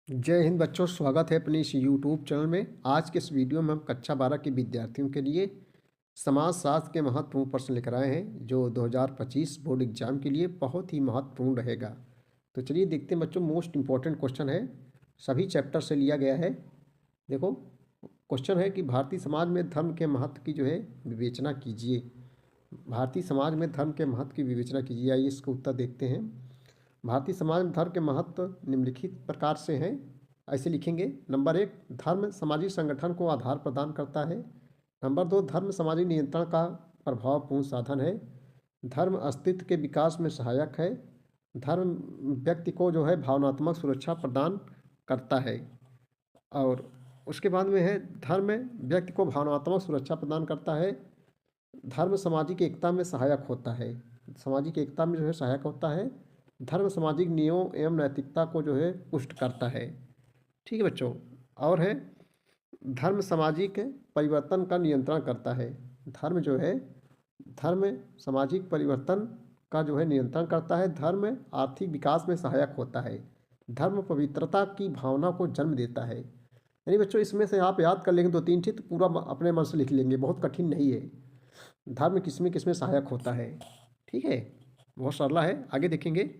जय हिंद बच्चों, स्वागत है अपने इस यूट्यूब चैनल में। आज के इस वीडियो में हम कक्षा 12 के विद्यार्थियों के लिए समाजशास्त्र के महत्वपूर्ण प्रश्न लेकर आए हैं जो 2025 बोर्ड एग्जाम के लिए बहुत ही महत्वपूर्ण रहेगा। तो चलिए देखते हैं बच्चों। मोस्ट इम्पॉर्टेंट क्वेश्चन है, सभी चैप्टर से लिया गया है। देखो, क्वेश्चन है कि भारतीय समाज में धर्म के महत्व की विवेचना कीजिए। भारतीय समाज में धर्म के महत्व की विवेचना कीजिए। आइए इसका उत्तर देखते हैं। भारतीय समाज में धर्म के महत्व निम्नलिखित प्रकार से हैं। ऐसे लिखेंगे। नंबर 1, धर्म सामाजिक संगठन को आधार प्रदान करता है। नंबर 2, धर्म सामाजिक नियंत्रण का प्रभावपूर्ण साधन है। धर्म अस्तित्व के विकास में सहायक है। धर्म व्यक्ति को भावनात्मक सुरक्षा प्रदान करता है। और उसके बाद में है, धर्म व्यक्ति को भावनात्मक सुरक्षा प्रदान करता है। धर्म सामाजिक एकता में सहायक होता है। सामाजिक एकता में सहायक होता है। धर्म सामाजिक नियमों एवं नैतिकता को पुष्ट करता है। ठीक है बच्चों। और है, धर्म सामाजिक परिवर्तन का नियंत्रण करता है। धर्म धर्म सामाजिक परिवर्तन का नियंत्रण करता है। धर्म आर्थिक विकास में सहायक होता है। धर्म पवित्रता की भावना को जन्म देता है। यानी बच्चों, इसमें से आप याद कर लेंगे 2-3 चीज, तो पूरा अपने मन से लिख लेंगे, बहुत कठिन नहीं है। धर्म किसमें सहायक होता है। ठीक है, बहुत सरल है। आगे देखेंगे।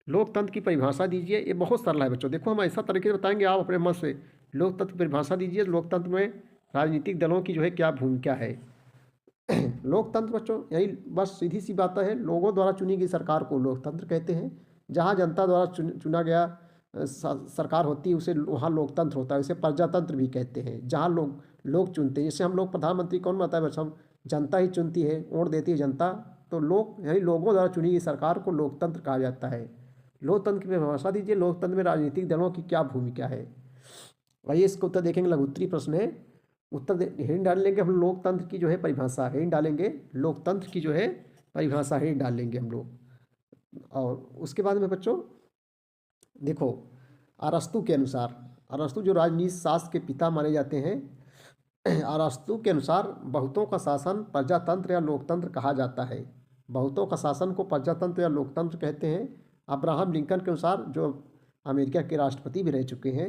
लोकतंत्र की परिभाषा दीजिए। ये बहुत सरल है बच्चों। देखो, हम ऐसा तरीके से बताएंगे, आप अपने मन से लोकतंत्र की परिभाषा दीजिए। लोकतंत्र में राजनीतिक दलों की क्या भूमिका है। लोकतंत्र बच्चों, यही बस सीधी सी बात है। लोगों द्वारा चुनी गई सरकार को लोकतंत्र कहते हैं। जहाँ जनता द्वारा चुना गया सरकार होती है उसे वहाँ लोकतंत्र होता है। उसे प्रजातंत्र भी कहते हैं। जहाँ लोग चुनते हैं। जैसे हम लोग प्रधानमंत्री कौन बनता है बच्चों, हम जनता ही चुनती है, वोट देती है जनता। तो लोग यानी लोगों द्वारा चुनी गई सरकार को लोकतंत्र कहा जाता है। लोकतंत्र की परिभाषा दीजिए। लोकतंत्र में राजनीतिक दलों की क्या भूमिका है। आइए इसका उत्तर देखेंगे। लघु उत्तरीय प्रश्न है। हेडिंग डाल लेंगे हम, लोकतंत्र की परिभाषा। हेडिंग डालेंगे, लोकतंत्र की परिभाषा हेडिंग डाल लेंगे हम लोग। और उसके बाद में बच्चों देखो, अरस्तु के अनुसार, अरस्तु जो राजनीति शास्त्र के पिता माने जाते हैं, अरस्तु के अनुसार बहुतों का शासन प्रजातंत्र या लोकतंत्र कहा जाता है। बहुतों का शासन को प्रजातंत्र या लोकतंत्र कहते हैं। अब्राहम लिंकन के अनुसार, जो अमेरिका के राष्ट्रपति भी रह चुके हैं,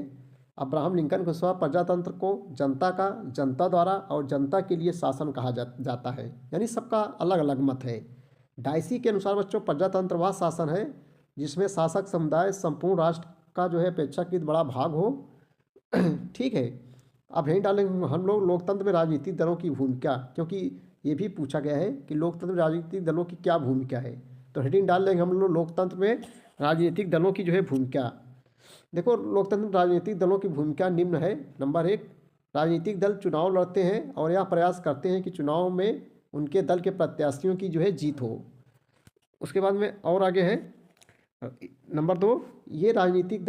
अब्राहम लिंकन के अनुसार प्रजातंत्र को जनता द्वारा और जनता के लिए शासन कहा जाता है। यानी सबका अलग अलग मत है। डाइसी के अनुसार बच्चों, प्रजातंत्र वह शासन है जिसमें शासक समुदाय संपूर्ण राष्ट्र का अपेक्षाकृत बड़ा भाग हो। ठीक है। अब यहीं डालेंगे हम लोग लोकतंत्र में राजनीतिक दलों की भूमिका, क्योंकि ये भी पूछा गया है कि लोकतंत्र में राजनीतिक दलों की क्या भूमिका है। तो हेडिंग डाल लेंगे हम लोग लोकतंत्र में राजनीतिक दलों की भूमिका। देखो, लोकतंत्र में राजनीतिक दलों की भूमिका निम्न है। नंबर 1, राजनीतिक दल चुनाव लड़ते हैं और यह प्रयास करते हैं कि चुनाव में उनके दल के प्रत्याशियों की जीत हो। उसके बाद में और आगे है, नंबर 2, ये राजनीतिक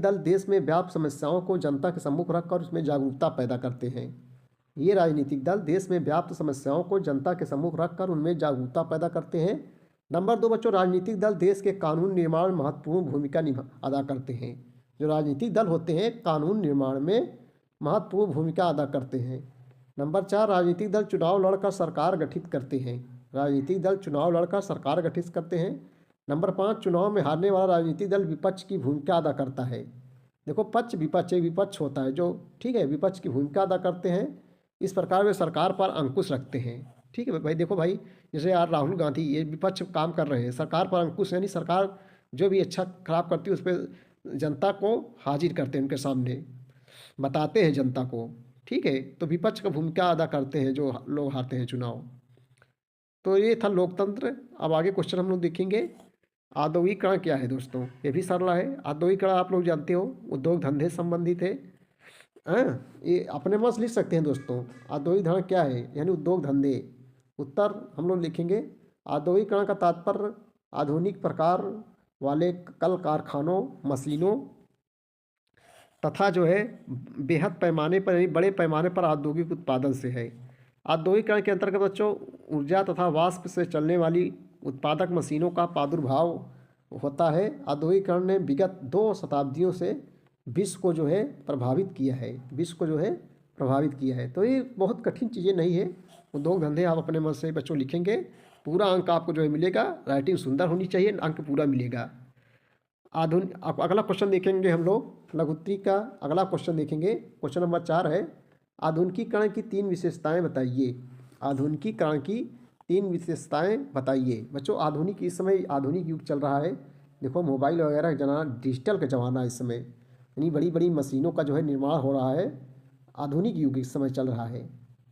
दल देश में व्याप्त समस्याओं को जनता के सम्मुख रखकर उसमें जागरूकता पैदा करते हैं। ये राजनीतिक दल देश में व्याप्त समस्याओं को जनता के सम्मुख रखकर उनमें जागरूकता पैदा करते हैं। नंबर 2 बच्चों, राजनीतिक दल देश के कानून निर्माण में महत्वपूर्ण भूमिका अदा करते हैं। जो राजनीतिक दल होते हैं कानून निर्माण में महत्वपूर्ण भूमिका अदा करते हैं। नंबर 4, राजनीतिक दल चुनाव लड़कर सरकार गठित करते हैं। राजनीतिक दल चुनाव लड़कर सरकार गठित करते हैं। नंबर 5, चुनाव में हारने वाला राजनीतिक दल विपक्ष की भूमिका अदा करता है। देखो, पक्ष विपक्ष, एक विपक्ष होता है जो, ठीक है, विपक्ष की भूमिका अदा करते हैं। इस प्रकार वे सरकार पर अंकुश रखते हैं। ठीक है भाई। देखो भाई, जैसे यार राहुल गांधी, ये विपक्ष काम कर रहे हैं, सरकार पर अंकुश, यानी सरकार जो भी अच्छा खराब करती है उस पर जनता को हाजिर करते हैं, उनके सामने बताते हैं जनता को। ठीक है, तो विपक्ष का भूमिका अदा करते हैं जो लोग हारते हैं चुनाव। तो ये था लोकतंत्र। अब आगे क्वेश्चन हम लोग देखेंगे। औद्योगिकरण क्या है दोस्तों, ये भी सरल है। औद्योगिकरण आप लोग जानते हो, उद्योग धंधे से संबंधित है। ये अपने मन से लिख सकते हैं दोस्तों। औद्योगिकरण क्या है, यानी उद्योग धंधे। उत्तर हम लोग लिखेंगे, औद्योगिकरण का तात्पर्य आधुनिक प्रकार वाले कल कारखानों, मशीनों तथा बेहद पैमाने पर, यानी बड़े पैमाने पर औद्योगिक उत्पादन से है। औद्योगिकरण के अंतर्गत बच्चों ऊर्जा तथा वाष्प से चलने वाली उत्पादक मशीनों का प्रादुर्भाव होता है। औद्योगिकरण ने विगत 2 शताब्दियों से विश्व को प्रभावित किया है। विश्व को प्रभावित किया है। तो ये बहुत कठिन चीज़ें नहीं है। उद्योग धंधे आप अपने मन से बच्चों लिखेंगे, पूरा अंक आपको मिलेगा। राइटिंग सुंदर होनी चाहिए, अंक पूरा मिलेगा। अगला क्वेश्चन देखेंगे हम लोग लघुत्तरी का। अगला क्वेश्चन देखेंगे, क्वेश्चन नंबर 4 है, आधुनिकीकरण की 3 विशेषताएं बताइए। आधुनिकीकरण की 3 विशेषताएं बताइए। बच्चों आधुनिक, इस समय आधुनिक युग चल रहा है। देखो मोबाइल वगैरह जमाना, डिजिटल का ज़माना है इस समय, यानी बड़ी बड़ी मशीनों का जो है निर्माण हो रहा है। आधुनिक युग इस समय चल रहा है।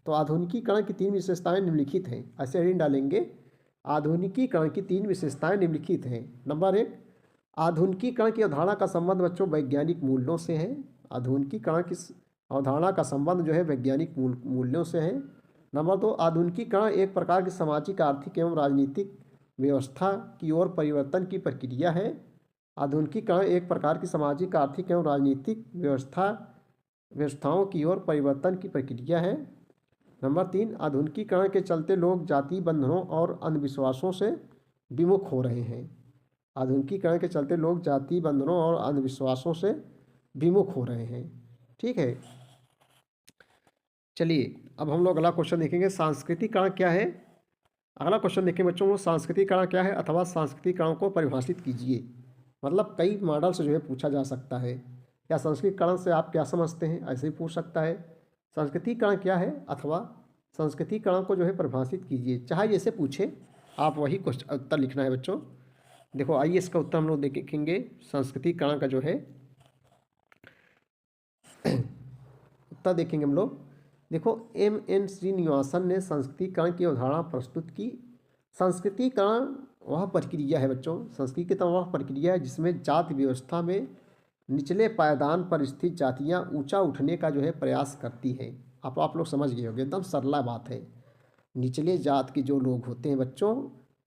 तो आधुनिकीकरण की 3 विशेषताएं निम्नलिखित हैं, ऐसे ऋण डालेंगे। आधुनिकीकरण की 3 विशेषताएं निम्नलिखित हैं। नंबर 1, आधुनिकीकरण की अवधारणा का संबंध बच्चों वैज्ञानिक मूल्यों से है। आधुनिकीकरण की अवधारणा का संबंध जो है वैज्ञानिक मूल्यों से है। नंबर 2, आधुनिकीकरण एक प्रकार की सामाजिक, आर्थिक एवं राजनीतिक व्यवस्था की ओर परिवर्तन की प्रक्रिया है। आधुनिकीकरण एक प्रकार की सामाजिक, आर्थिक एवं राजनीतिक व्यवस्थाओं की ओर परिवर्तन की प्रक्रिया है। नंबर 3, आधुनिकीकरण के चलते लोग जाति बंधनों और अंधविश्वासों से विमुख हो रहे हैं। आधुनिकीकरण के चलते लोग जाति बंधनों और अंधविश्वासों से विमुख हो रहे हैं। ठीक है, चलिए अब हम लोग अगला क्वेश्चन देखेंगे, सांस्कृतिकरण क्या है। अगला क्वेश्चन देखें बच्चों, सांस्कृतिकरण क्या है अथवा सांस्कृतिकरण को परिभाषित कीजिए। मतलब कई मॉडल से जो है पूछा जा सकता है, या सांस्कृतिकरण से आप क्या समझते हैं, ऐसे ही पूछ सकता है। सांस्कृतिकरण क्या है अथवा सांस्कृतिकरण को जो है परिभाषित कीजिए, चाहे जैसे पूछे आप वही क्वेश्चन उत्तर लिखना है बच्चों। देखो आइए इसका उत्तर हम लोग देखेंगे। सांस्कृतिकरण का जो है उत्तर देखेंगे हम लोग। देखो M.N. श्रीनिवासन ने संस्कृतिकरण की अवधारणा प्रस्तुत की। संस्कृतिकरण वह प्रक्रिया है बच्चों, संस्कृतिकरण वह प्रक्रिया है जिसमें जाति व्यवस्था में निचले पायदान पर स्थित जातियां ऊंचा उठने का जो है प्रयास करती हैं। आप लोग समझ गए होंगे, एकदम सरला बात है। निचले जात के जो लोग होते हैं बच्चों,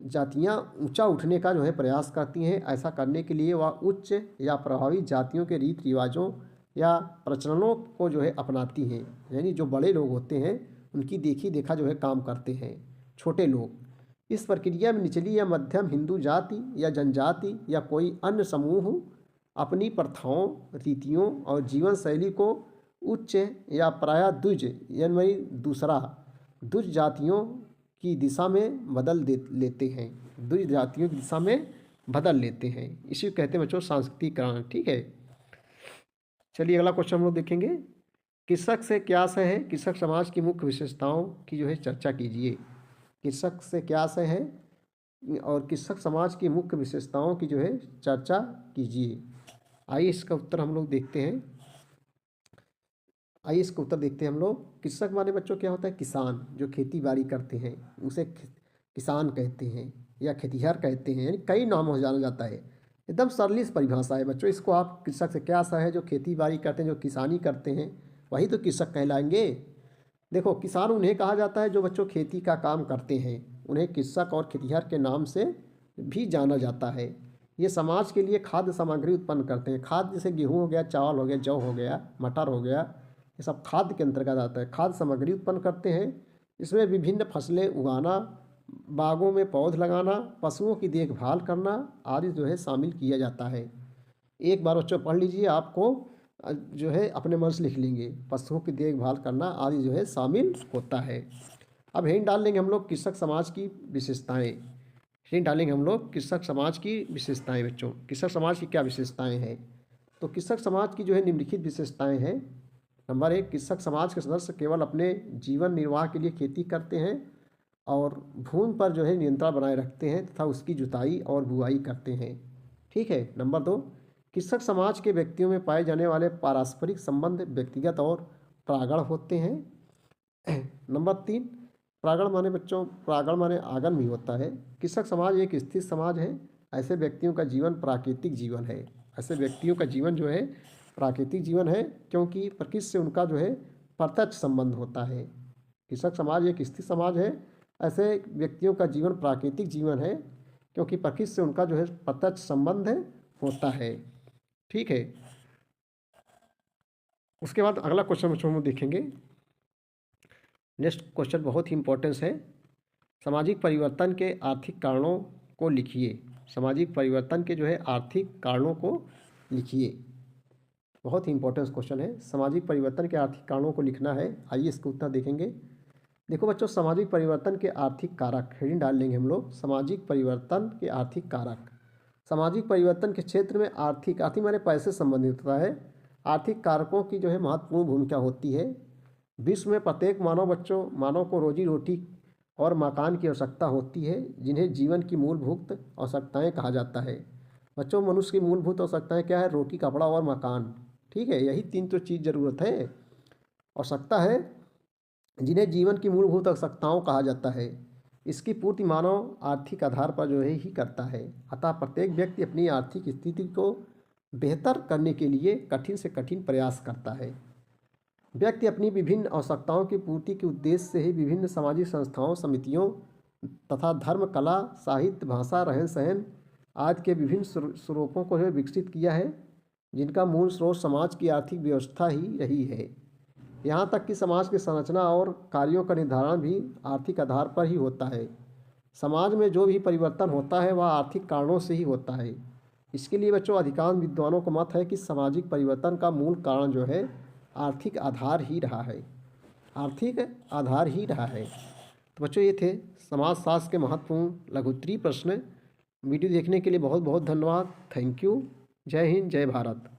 जातियां ऊंचा उठने का जो है प्रयास करती हैं। ऐसा करने के लिए वह उच्च या प्रभावी जातियों के रीति रिवाजों या प्रचलनों को जो है अपनाती हैं। यानी जो बड़े लोग होते हैं उनकी देखी देखा जो है काम करते हैं छोटे लोग। इस प्रक्रिया में निचली या मध्यम हिंदू जाति या जनजाति या कोई अन्य समूह अपनी प्रथाओं, रीतियों और जीवन शैली को उच्च या प्रायः द्विज यानी दूसरा द्विज जातियों की दिशा में लेते हैं। द्विज जातियों की दिशा में बदल लेते हैं, इसी को कहते हैं बच्चों सांस्कृतिकरण। ठीक है, चलिए अगला क्वेश्चन हम लोग देखेंगे, कृषक से क्या आशय है। कृषक समाज की मुख्य विशेषताओं की जो है चर्चा कीजिए। कृषक से क्या आशय है और कृषक समाज की मुख्य विशेषताओं की जो है चर्चा कीजिए। आइए इसका उत्तर हम लोग देखते हैं। आइए इसका उत्तर देखते हैं हम लोग। कृषक माने बच्चों क्या होता है, किसान जो खेती बाड़ी करते हैं उसे किसान कहते हैं या खेतिहर कहते हैं, यानी कई नामों से जाना जाता है। एकदम सरली परिभाषा है बच्चों, इसको आप कृषक से क्या आशय है, जो खेती बाड़ी करते हैं, जो किसानी करते हैं, वही तो कृषक कहलाएंगे। देखो किसान उन्हें कहा जाता है जो बच्चों खेती का काम करते हैं, उन्हें कृषक और खेतिहर के नाम से भी जाना जाता है। ये समाज के लिए खाद्य सामग्री उत्पन्न करते हैं। खाद्य जैसे गेहूँ हो गया, चावल हो गया, जौ हो गया, मटर हो गया, ये सब खाद्य के अंतर्गत आता है। खाद्य सामग्री उत्पन्न करते हैं। इसमें विभिन्न फसलें उगाना, बागों में पौध लगाना, पशुओं की देखभाल करना आदि जो है शामिल किया जाता है। एक बार बच्चों पढ़ लीजिए, आपको जो है अपने मन से लिख लेंगे, पशुओं की देखभाल करना आदि जो है शामिल होता है। अब हिंट डाल लेंगे हम लोग कृषक समाज की विशेषताएं। हिंट डालेंगे हम लोग कृषक समाज की विशेषताएं। बच्चों कृषक समाज की क्या विशेषताएं हैं, तो कृषक समाज की जो है निम्नलिखित विशेषताएं हैं। नंबर 1, कृषक समाज के सदस्य केवल अपने जीवन निर्वाह के लिए खेती करते हैं और भूमि पर जो है नियंत्रण बनाए रखते हैं तथा उसकी जुताई और बुआई करते हैं। ठीक है। नंबर 2, कृषक समाज के व्यक्तियों में पाए जाने वाले पारस्परिक संबंध व्यक्तिगत और प्रागण होते हैं। नंबर 3, प्रागण माने बच्चों, प्रागण माने आगन भी होता है। कृषक समाज एक स्थिर समाज है। ऐसे व्यक्तियों का जीवन प्राकृतिक जीवन है। ऐसे व्यक्तियों का जीवन जो है प्राकृतिक जीवन है, क्योंकि प्रकृति से उनका जो है प्रत्यक्ष संबंध होता है। कृषक समाज एक स्थिर समाज है। ऐसे व्यक्तियों का जीवन प्राकृतिक जीवन है, क्योंकि प्रकृति से उनका जो है प्रत्यक्ष संबंध होता है। ठीक है। उसके बाद अगला क्वेश्चन हम देखेंगे। नेक्स्ट क्वेश्चन बहुत ही इंपॉर्टेंस है। सामाजिक परिवर्तन के आर्थिक कारणों को लिखिए। सामाजिक परिवर्तन के जो है आर्थिक कारणों को लिखिए। बहुत ही इंपॉर्टेंट क्वेश्चन है। सामाजिक परिवर्तन के आर्थिक कारणों को लिखना है। आइए इसका उत्तर देखेंगे। देखो बच्चों, सामाजिक परिवर्तन के आर्थिक कारक हेडिंग डाल लेंगे हम लोग। सामाजिक परिवर्तन के आर्थिक कारक। सामाजिक परिवर्तन के क्षेत्र में आर्थिक आर्थिक माने पैसे संबंधित होता है। आर्थिक कारकों की जो है महत्वपूर्ण भूमिका होती है। विश्व में प्रत्येक मानव को रोजी रोटी और मकान की आवश्यकता होती है, जिन्हें जीवन की मूलभूत आवश्यकताएं कहा जाता है। बच्चों, मनुष्य की मूलभूत आवश्यकताएं क्या है? रोटी, कपड़ा और मकान। ठीक है, यही तीन तो चीज़ ज़रूरत है, आवश्यकता है, जिन्हें जीवन की मूलभूत आवश्यकताओं कहा जाता है। इसकी पूर्ति मानव आर्थिक आधार पर जो है ही करता है। अतः प्रत्येक व्यक्ति अपनी आर्थिक स्थिति को बेहतर करने के लिए कठिन से कठिन प्रयास करता है। व्यक्ति अपनी विभिन्न आवश्यकताओं की पूर्ति के उद्देश्य से ही विभिन्न सामाजिक संस्थाओं, समितियों तथा धर्म, कला, साहित्य, भाषा, रहन सहन आदि के विभिन्न स्वरूपों को विकसित किया है, जिनका मूल स्रोत समाज की आर्थिक व्यवस्था ही रही है। यहाँ तक कि समाज की संरचना और कार्यों का निर्धारण भी आर्थिक आधार पर ही होता है। समाज में जो भी परिवर्तन होता है वह आर्थिक कारणों से ही होता है। इसके लिए बच्चों, अधिकांश विद्वानों का मत है कि सामाजिक परिवर्तन का मूल कारण जो है आर्थिक आधार ही रहा है, आर्थिक आधार ही रहा है। तो बच्चों, ये थे समाजशास्त्र के महत्वपूर्ण लघुत्तरीय प्रश्न। वीडियो देखने के लिए बहुत बहुत धन्यवाद। Thank you. जय हिंद, जय भारत।